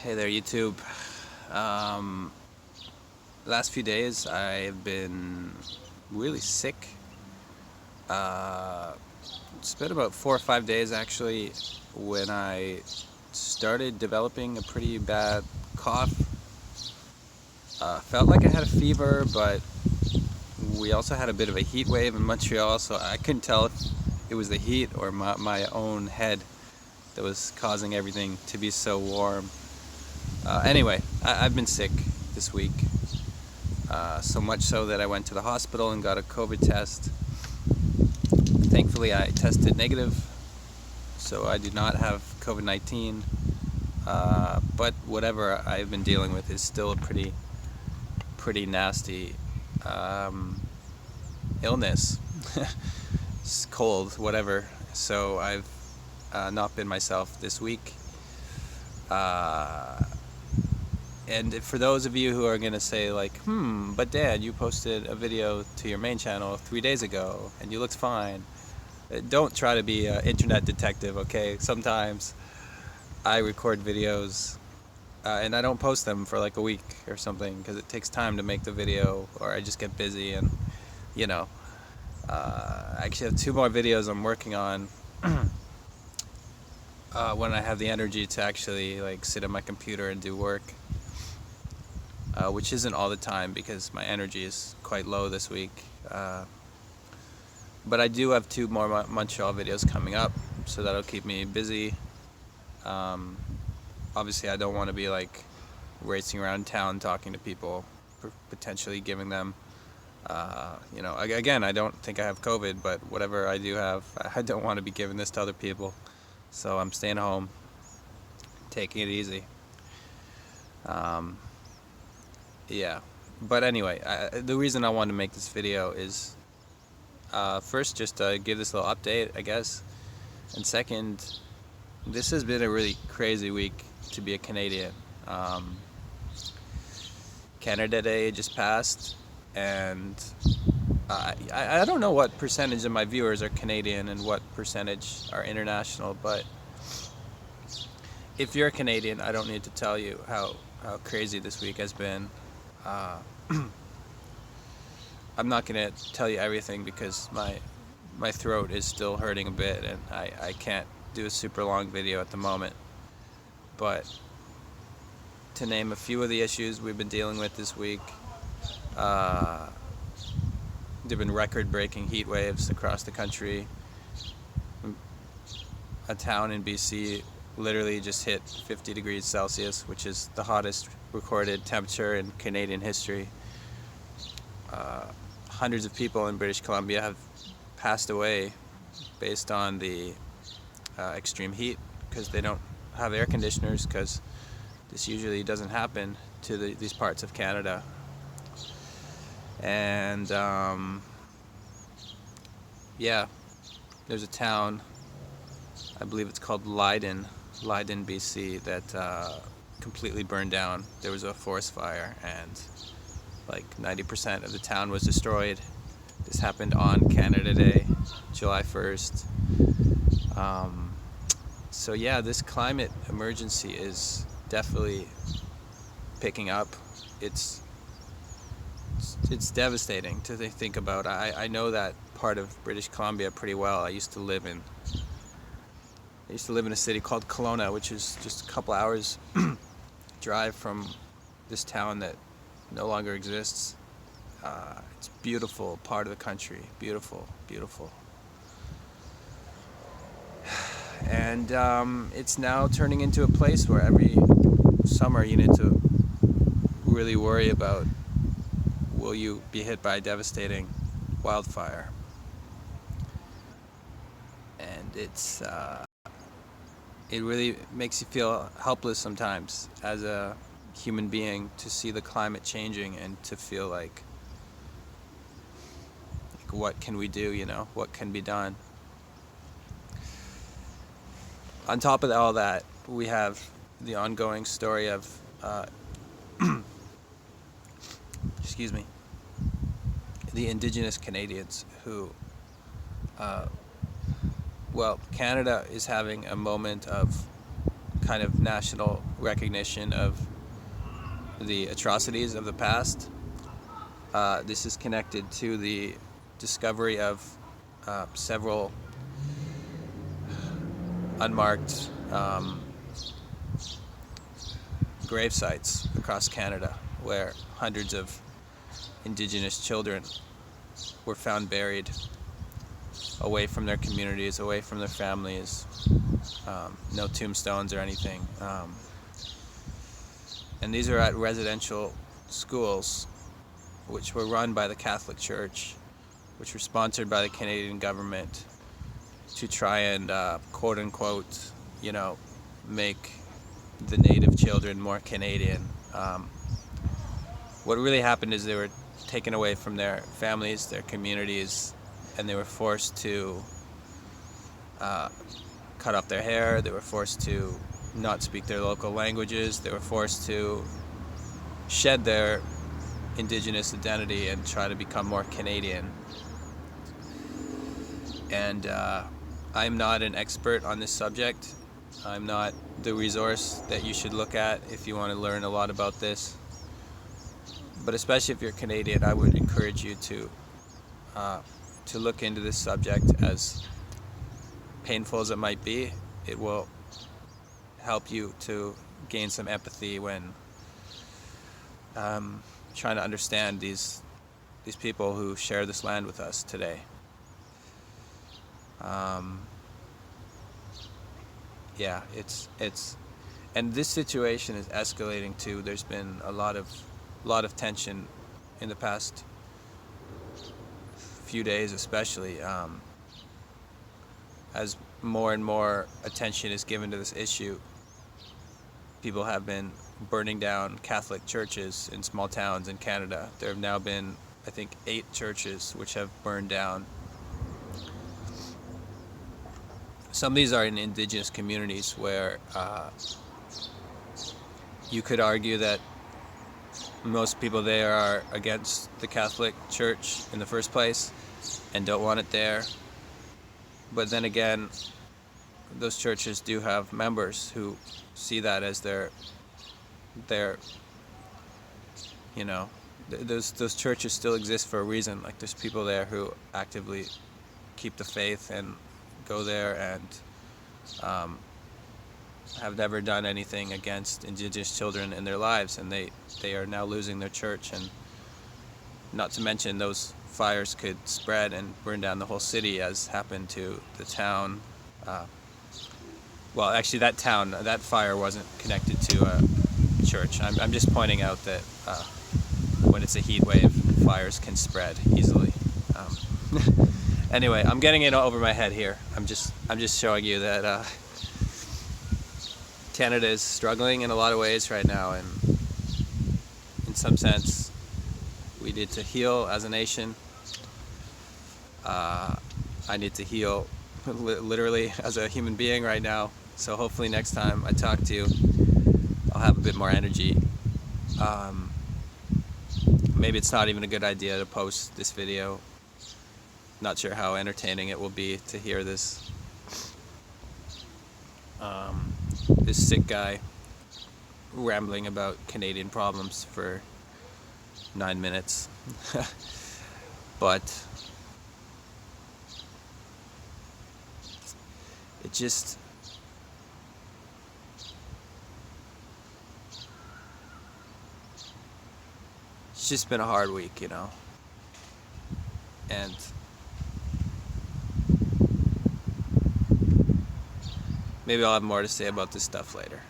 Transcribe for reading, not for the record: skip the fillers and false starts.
Hey there, YouTube. Um, last few days I've been really sick. Uh, it's been about 4 or 5 days actually when I started developing a pretty bad cough. Felt like I had a fever, but we also had a bit of a heat wave in Montreal, so I couldn't tell if it was the heat or my own head that was causing everything to be so warm. Anyway, I've been sick this week. So much so that I went to the hospital and got a COVID test. Thankfully, I tested negative, so I do not have COVID-19. But whatever I've been dealing with is still a pretty nasty illness. It's cold, whatever. So I've not been myself this week. And for those of you who are going to say like, but Dad, you posted a video to your main channel 3 days ago and you looked fine. Don't try to be an internet detective, okay? Sometimes I record videos and I don't post them for like a week or something because it takes time to make the video, or I just get busy and, you know. I actually have 2 more videos I'm working on when I have the energy to actually like sit at my computer and do work. Which isn't all the time because my energy is quite low this week. But I do have 2 more Montreal videos coming up, so that'll keep me busy. Obviously, I don't want to be like racing around town talking to people, potentially giving them, again, I don't think I have COVID, but whatever I do have, I don't want to be giving this to other people. So I'm staying home, taking it easy. Yeah, but anyway, the reason I wanted to make this video is first just to give this little update, I guess, and second, this has been a really crazy week to be a Canadian. Canada Day just passed, and I don't know what percentage of my viewers are Canadian and what percentage are international, but if you're a Canadian, I don't need to tell you how crazy this week has been. I'm not going to tell you everything because my throat is still hurting a bit and I can't do a super long video at the moment. But to name a few of the issues we've been dealing with this week, there have been record-breaking heat waves across the country. A town in BC literally just hit 50 degrees Celsius, which is the hottest recorded temperature in Canadian history. Hundreds of people in British Columbia have passed away based on the extreme heat because they don't have air conditioners, because this usually doesn't happen to these parts of Canada. And yeah, there's a town, I believe it's called Leiden, BC, that completely burned down. There was a forest fire and like 90% of the town was destroyed. This happened on Canada Day, July 1st. So yeah, this climate emergency is definitely picking up. It's devastating to think about. I know that part of British Columbia pretty well. I used to live in a city called Kelowna, which is just a couple hours drive from this town that no longer exists. It's a beautiful part of the country. Beautiful, beautiful. And it's now turning into a place where every summer you need to really worry about, will you be hit by a devastating wildfire? And it really makes you feel helpless sometimes as a human being to see the climate changing and to feel like what can we do, what can be done. On top of all that, we have the ongoing story of excuse me, the Indigenous Canadians who Canada is having a moment of kind of national recognition of the atrocities of the past. This is connected to the discovery of several unmarked grave sites across Canada where hundreds of Indigenous children were found buried away from their communities, away from their families, no tombstones or anything. And these are at residential schools which were run by the Catholic Church, which were sponsored by the Canadian government to try and quote unquote, make the native children more Canadian. What really happened is they were taken away from their families, their communities, and they were forced to cut off their hair. They were forced to not speak their local languages. They were forced to shed their Indigenous identity and try to become more Canadian. And I'm not an expert on this subject. I'm not the resource that you should look at if you want to learn a lot about this. But especially if you're Canadian, I would encourage you to look into this subject. As painful as it might be, it will help you to gain some empathy when trying to understand these people who share this land with us today. Yeah, it's and this situation is escalating too. There's been a lot of tension in the past few days, especially as more and more attention is given to this issue. People have been burning down Catholic churches in small towns in Canada. There have now been, I think, 8 churches which have burned down. Some of these are in Indigenous communities where you could argue that most people there are against the Catholic Church in the first place and don't want it there. But then again, those churches do have members who see that as their those churches still exist for a reason. Like, there's people there who actively keep the faith and go there and have never done anything against Indigenous children in their lives, and they are now losing their church. And not to mention, those fires could spread and burn down the whole city, as happened to the town. Well, actually, that fire wasn't connected to a church. I'm just pointing out that when it's a heat wave, fires can spread easily. Anyway, I'm getting it over my head here. I'm just showing you that Canada is struggling in a lot of ways right now, and in some sense, we need to heal as a nation. I need to heal literally as a human being right now. So hopefully next time I talk to you, I'll have a bit more energy. Maybe it's not even a good idea to post this video. Not sure how entertaining it will be to hear this this sick guy rambling about Canadian problems for 9 minutes. But it just it's just been a hard week, and maybe I'll have more to say about this stuff later.